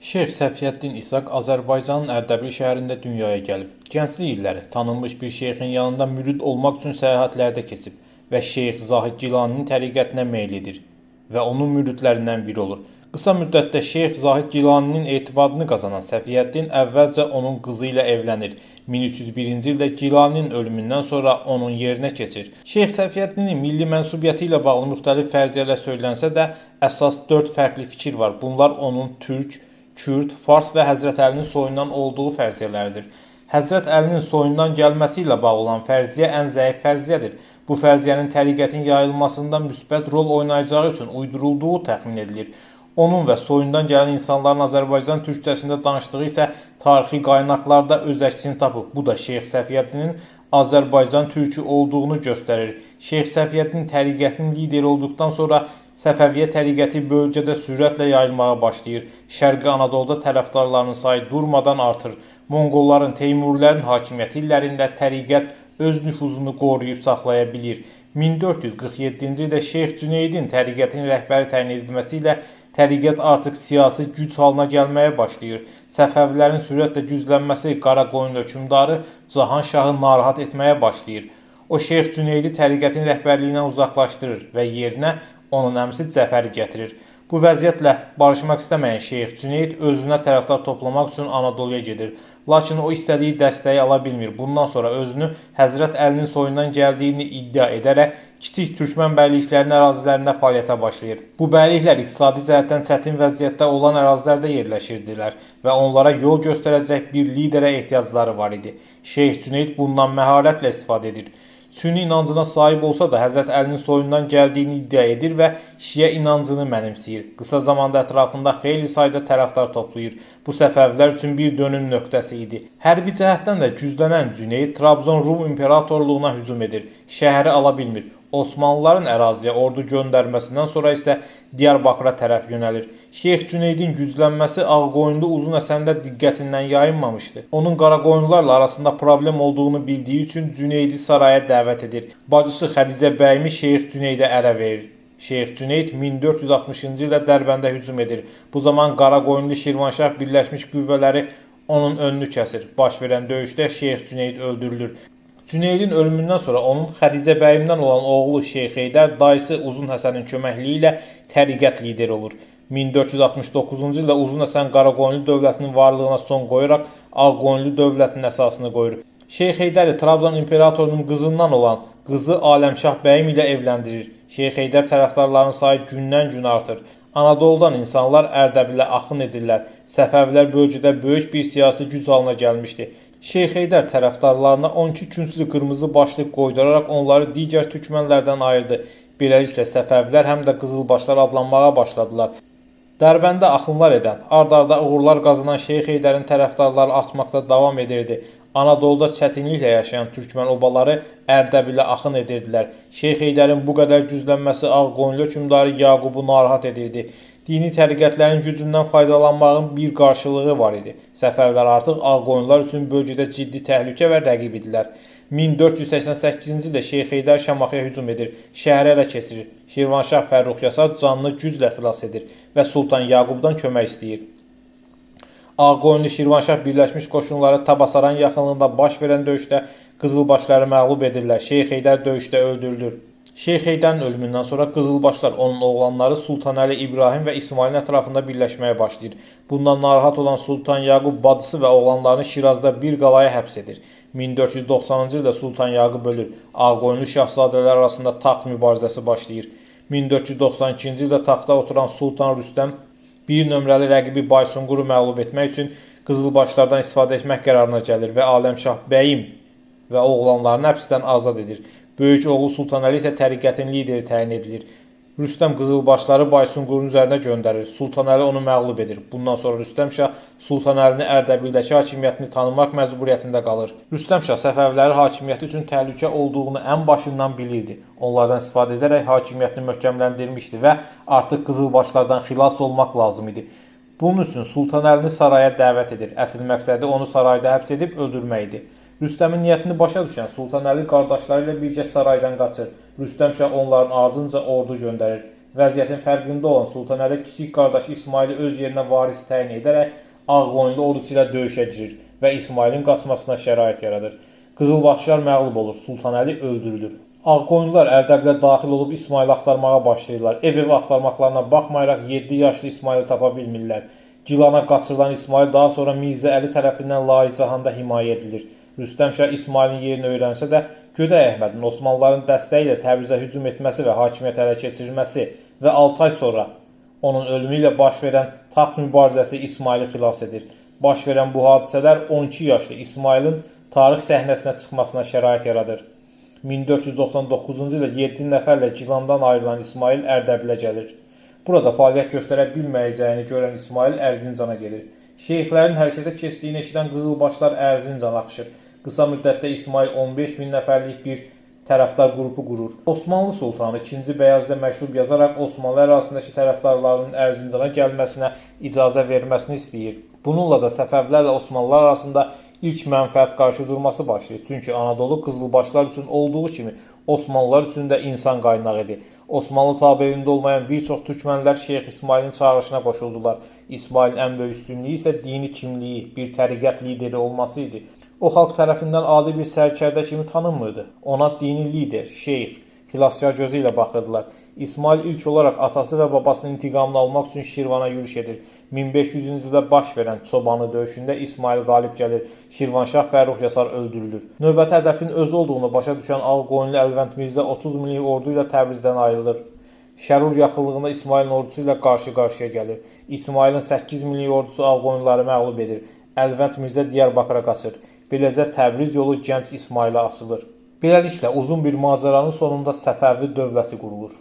Şeyx Səfiyyəddin İsaq Azərbaycanın Ərdəbil şəhərində dünyaya gəlib. Gənclik illəri tanınmış bir şeyxin yanında mürid olmaq üçün səyahətlərdə keçib və Şeyx Zahid Gilaninin təriqətinə meyl edir və onun müridlərindən biri olur. Qısa müddətdə Şeyx Zahid Gilaninin etibarını qazanan Səfiyyəddin əvvəlcə onun qızı ilə evlənir. 1301-ci ildə Gilaninin ölümündən sonra onun yerinə keçir. Şeyx Səfiyyəddinin milli mənsubiyyəti ilə bağlı müxtəlif fərziyyələr söylənsə də, əsas 4 fərqli fikir var. Bunlar onun türk, Kürd, Fars və Həzrət Əlinin soyundan olduğu fərziyyələrdir. Həzrət Əlinin soyundan gəlməsi ilə bağlı olan fərziyyə ən zəif fərziyyədir. Bu fərziyyənin təriqətin yayılmasında müsbət rol oynayacağı üçün uydurulduğu təxmin edilir. Onun və soyundan gələn insanların Azərbaycan türkçəsində danışdığı isə tarixi qaynaqlarda öz əksini tapıb. Bu da Şeyx Səfiyyəddinin Azərbaycan türkü olduğunu göstərir. Şeyx Səfiyyəddin təriqətinin lideri olduqdan sonra Səfəviyyə təriqəti bölgədə sürətlə yayılmağa başlayır. Şərqi Anadoluda tərəfdarlarının sayı durmadan artır. Monqolların, Teymurilərin hakimiyyəti illərində təriqət öz nüfuzunu qoruyub saxlaya bilir. 1447-ci ildə Şeyx Cüneydin təriqətin rəhbəri təyin edilməsi ilə təriqət artıq siyasi güc halına gəlməyə başlayır. Səfəvilərin sürətlə güclənməsi Qaraqoyunlu hökmdarı Cahan Şahı narahat etməyə başlayır. O Şeyx Cüneydi təriqətin rəhbərliyindən uzaqlaşdırır və yerinə onun əmsi Cəfəri gətirir. Bu vəziyyətlə barışmaq istəməyən Şeyx Cüneyd özünə tərəfdar toplamaq üçün Anadoluya gedir. Lakin o istədiyi dəstəyi ala bilmir. Bundan sonra özünü Həzrət Əlinin soyundan gəldiyini iddia edərək kiçik türkmən bəyliklərinin ərazilərində fəaliyyətə başlayır. Bu bəyliklər iqtisadi cəhətdən çətin vəziyyətdə olan ərazilərdə yerləşirdilər və onlara yol göstərəcək bir liderə ehtiyacları var idi. Şeyx Cüneyd bundan məharətlə istifadə edir. Sünni inancına sahib olsa da Həzrət Əlinin soyundan gəldiyini iddia edir və Şiə inancını mənimsəyir. Qısa zamanda ətrafında xeyli sayda tərəfdar toplayır. Bu Səfəvilər üçün bir dönüm nöqtəsi idi. Hərbi cəhətdən də güclənən Cüneyd Trabzon Rum İmperatorluğuna hücum edir. Şəhəri ala bilmir. Osmanlıların əraziyə ordu göndərməsindən sonra isə Diyarbakıra tərəf yönəlir. Şeyx Cüneydin güclənməsi Ağqoyunlu Uzun Həsəndə diqqətindən yayınmamışdı. Onun Qaraqoyunlularla arasında problem olduğunu bildiyi üçün Cüneydi saraya dəvət edir. Bacısı Xədicə bəyimi Şeyx Cüneydə ərə verir. Şeyx Cüneyd 1460-cı ildə Dərbəndə hücum edir. Bu zaman Qaraqoyunlu Şirvanşah birləşmiş qüvvələri onun önünü kəsir. Baş verən döyüşdə Şeyx Cüneyd öldürülür. Cüneydin ölümündən sonra onun Xədicə bəyimdən olan oğlu Şeyx Heydər dayısı Uzun Həsənin köməkliyi ilə təriqət lideri olur. 1469-cu ildə Uzun Həsən Qaraqoyunlu dövlətinin varlığına son qoyaraq Ağqoyunlu dövlətinin əsasını qoyur. Şeyx Heydəri Trabzon imperatorunun qızından olan qızı Aləmşah bəyim ilə evləndirir. Şeyx Heydər tərəfdarlarının sayı gündən-gün artır. Anadoludan insanlar Ərdəbilə axın edirlər. Səfəvilər bölgədə böyük bir siyasi güc halına gəlmişdi. Şeyx Heydər tərəfdarlarına 12 künclü qırmızı başlıq qoyduraraq onları digər türkmənlərdən ayırdı. Beləliklə Səfəvilər həm də Qızılbaşlar adlanmağa başladılar. Dərbəndə axınlar edən, ard-arda uğurlar qazanan Şeyx Heydərin tərəfdarları artmaqda davam edirdi. Anadoluda çətinliklə yaşayan türkmən obaları Ərdəbilə axın edirdilər. Şeyx Heydərin bu qədər güclənməsi Ağqoyunlu hökmdarı Yaqubu narahat edirdi. Dini təriqətlərin gücündən faydalanmağın bir qarşılığı var idi. Səfəvilər artıq Ağqoyunlular üçün bölgədə ciddi təhlükə və rəqib idilər. 1488-ci ildə Şeyx Heydər Şamaxıya hücum edir, şəhərə ələ keçirir. Şirvanşah Fərrux Yasar canını güclə xilas edir və Sultan Yaqubdan kömək istəyir. Ağqoyunlu Şirvanşah birləşmiş qoşunları Tabasaran yaxınlığında baş verən döyüşdə Qızılbaşları məğlub edirlər. Şeyx Heydər döyüşdə öldürülür. Şeyx Heydərin ölümündən sonra Qızılbaşlar onun oğlanları Sultan Əli, İbrahim və İsmailin ətrafında birləşməyə başlayır. Bundan narahat olan Sultan Yaqub bacısı və oğlanlarını Şirazda bir qalaya həbs edir. 1490-cı ildə Sultan Yaqub ölür. Ağqoyunlu şahzadələr arasında taxt mübarizəsi başlayır. 1492-ci ildə taxta oturan Sultan Rüstəm bir nömrəli rəqibi Baysunquru məğlub etmək üçün Qızılbaşlardan istifadə etmək qərarına gəlir və Aləmşah bəyim və oğlanlarını həbsdən azad edir. Böyük oğlu Sultan Əli isə təriqətin lideri təyin edilir. Rüstəm Qızılbaşları Baysunqurun üzərinə göndərir. Sultan Əli onu məğlub edir. Bundan sonra Rüstəm Şah Sultan Əlini Ərdəbildəki hakimiyyətini tanımaq məcburiyyətində qalır. Rüstəm Şah Səfəvlərin hakimiyyəti üçün təhlükə olduğunu ən başından bilirdi. Onlardan istifadə edərək hakimiyyətini möhkəmləndirmişdi və artıq Qızılbaşlardan xilas olmaq lazım idi. Bunun üçün Sultan Əlini saraya dəvət edir. Əsl məqsədi onu sarayda həbs edib öldürmək idi. Rüstəmin niyyətini başa düşən Sultan Əli qardaşları ilə birgə saraydan qaçır. Rüstəm Şah onların ardınca ordu göndərir Vəziyyətin fərqində olan Sultanəli kiçik qardaşı İsmaili öz yerinə varis təyin edərək Ağqoyunlu ordusu ilə döyüşə girir və İsmailin qaçmasına şərait yaradır. Qızılbaşlar məğlub olur, Sultanəli öldürülür. Ağqoyunlular Ərdəbilə daxil olub İsmaili axtarmağa başlayırlar. Ev axtarmaqlarına baxmayaraq 7 yaşlı İsmaili tapa bilmirlər. Gilana qaçırılan İsmail daha sonra Mirzə Əli tərəfindən Laicahanda himayə edilir. Rüstəm Şah İsmailin yerini öyrənsə də, Gödə Əhmədin Osmanlıların dəstəyi ilə Təbrizə hücum etməsi və hakimiyyət ələ keçirilməsi və 6 ay sonra onun ölümü ilə baş verən taxt mübarizəsi İsmaili xilas edir. Baş verən bu hadisələr 12 yaşlı İsmailin tarix səhnəsinə çıxmasına şərait yaradır. 1499-cu ildə 7 nəfərlə Gilandan ayrılan İsmail Ərdəbilə gəlir. Burada fəaliyyət göstərə bilməyəcəyini görən İsmail Ərzincana gedir. Şeyxlərin hərəkətə keçdiyini eşidən qızılbaşlar Ərzincana axışır. Qısa müddətdə İsmail 15 min nəfərlik bir tərəfdar qrupu qurur. Osmanlı Sultanı 2. Bəyazıdə məktub yazaraq Osmanlı ərazisindəki tərəfdarlarının Ərzincana gəlməsinə icazə verməsini istəyir. Bununla da Səfəvlərlə Osmanlılar arasında ilk mənfəət qarşıdurması başlayır. Çünki Anadolu qızılbaşlar üçün olduğu kimi Osmanlılar üçün də insan qaynağı idi. Osmanlı tabeliyində olmayan bir çox türkmənlər Şeyx İsmailin çağırışına qoşuldular. İsmailin ən böyük üstünlüyü isə dini kimliyi, bir təriqət lideri olması idi. O xalq tərəfindən adi bir sərkərdə kimi tanınmırdı. Ona dini lider, şeyx, xilaskar gözü ilə baxırdılar. İsmail ilk olaraq atası və babasının intiqamını almaq üçün Şirvana yürüş edir. 1500-cü ildə baş verən Çobanı döyüşündə İsmail qalib gəlir. Şirvanşah Fərrux Yasar öldürülür. Növbəti hədəfin özü olduğunu başa düşən Ağqoyunlu Əlvənd Mirzə 30 minlik ordu ilə Təbrizdən ayrılır. Şərur yaxınlığında İsmailin ordusu ilə qarşı-qarşıya gəlir. İsmailin 8 minlik ordusu Ağqoyunluları məğlub edir. Əlvənd Mirzə Diyarbakıra qaçır. Beləcə Təbriz yolu gənc İsmailə açılır. Beləliklə uzun bir macəranın sonunda Səfəvi dövləti qurulur.